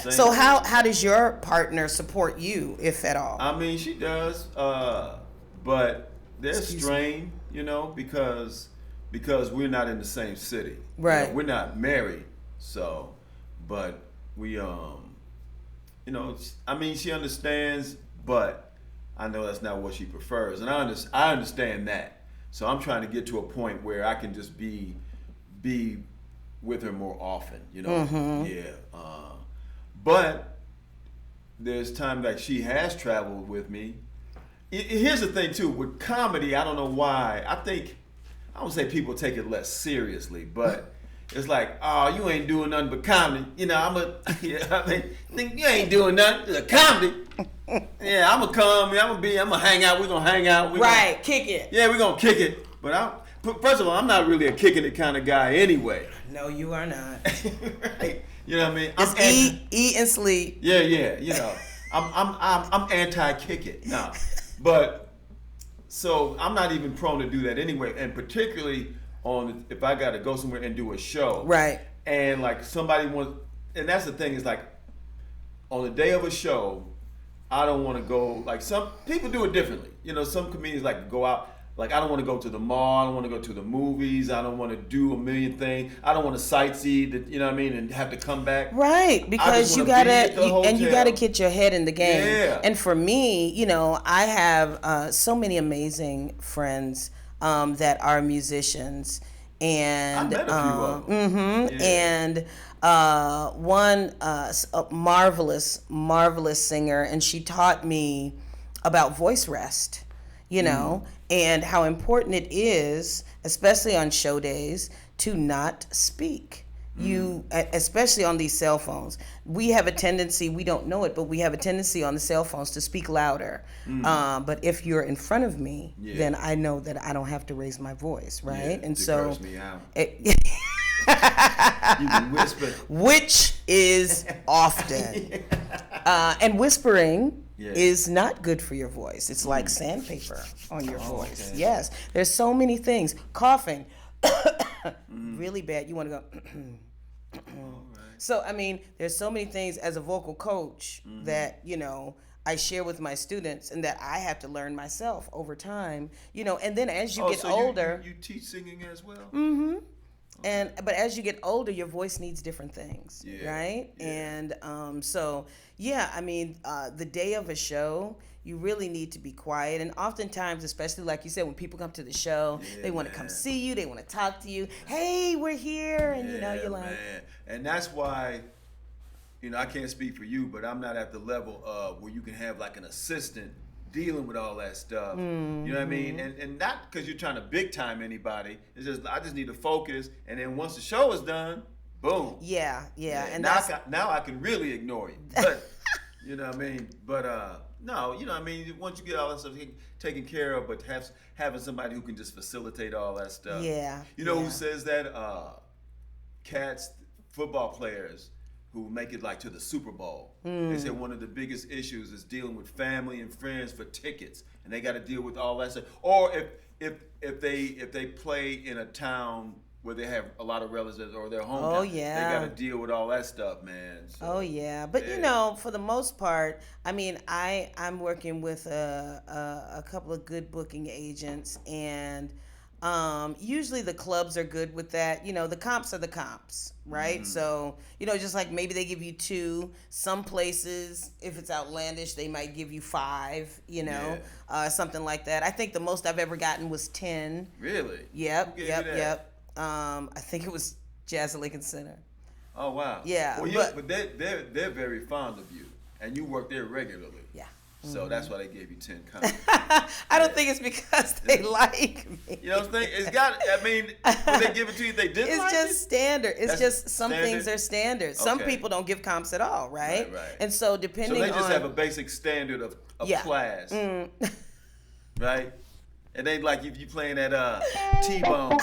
So how does your partner support you, if at all? I mean, she does, but there's Excuse me. strain, because we're not in the same city. Right. We're not married, so, but we, I mean, she understands, but I know that's not what she prefers, and I understand that. So I'm trying to get to a point where I can just be with her more often, Yeah. But there's time that she has traveled with me. Here's the thing too, with comedy, I don't know why. I don't say people take it less seriously, but it's like, oh, you ain't doing nothing but comedy. Think you ain't doing nothing but comedy. Yeah, I'm gonna hang out. We're gonna hang out. Kick it. Yeah, we're gonna kick it. But first of all, I'm not really a kicking it kind of guy anyway. No, you are not. Right. You know what I mean? It's eat and sleep. Yeah. I'm anti-kick it. No. But so I'm not even prone to do that anyway, and particularly if I got to go somewhere and do a show. Right. And like somebody wants, and that's the thing is like on the day of a show, I don't want to go, like some people do it differently. Some comedians like to go out. Like, I don't want to go to the mall. I don't want to go to the movies. I don't want to do a million things. I don't want to sightsee, and have to come back. Right, because you gotta get your head in the game. Yeah. And for me, I have so many amazing friends that are musicians, and I met a few of them. Yeah. And one a marvelous singer, and she taught me about voice rest. And how important it is, especially on show days, to not speak. Especially on these cell phones. We have a tendency, we don't know it, but we have a tendency on the cell phones to speak louder. But if you're in front of me, then I know that I don't have to raise my voice, right? Yeah, and so gross me out. You can whisper. Which is often. And whispering is not good for your voice. It's like sandpaper on your voice. Okay. Yes. There's so many things. Coughing. Really bad. You want to go. So, I mean, there's so many things as a vocal coach that, I share with my students and that I have to learn myself over time, and then as you get older. You teach singing as well? Mm-hmm. Okay. But as you get older, your voice needs different things, right? Yeah. And the day of a show, you really need to be quiet. And oftentimes, especially like you said, when people come to the show, they want to come see you, they want to talk to you. Hey, we're here, and you're like. Man. And that's why, I can't speak for you, but I'm not at the level of where you can have like an assistant dealing with all that stuff. You know what I mean? And not because you're trying to big time anybody. It's just I just need to focus, and then once the show is done, boom. Yeah. And now I can really ignore you. But you know what I mean? But no, once you get all that stuff taken care of, but having somebody who can just facilitate all that stuff. Yeah. Who says that? Cats, football players who make it like to the Super Bowl. They said one of the biggest issues is dealing with family and friends for tickets, and they got to deal with all that stuff. Or if they play in a town where they have a lot of relatives or their hometown, they got to deal with all that stuff, man. So, but for the most part, I mean, I'm working with a couple of good booking agents, and usually the clubs are good with that. The comps are the comps, right? So, just like maybe they give you 2. Some places, if it's outlandish, they might give you 5, something like that. I think the most I've ever gotten was 10. Really? Yep. I think it was Jazz at Lincoln Center. Oh, wow. Yeah. Well, but they're very fond of you, and you work there regularly. Yeah. So that's why they gave you 10 comments. I don't think it's because they like me. You know what I'm saying? It's got, when they give it to you, they didn't It's like just it? standard. It's That's just some standard? things are standard. Some people don't give comps at all, right? Right. And so depending on... So they just have a basic standard of class. Right? And they like you playing at T-Bones.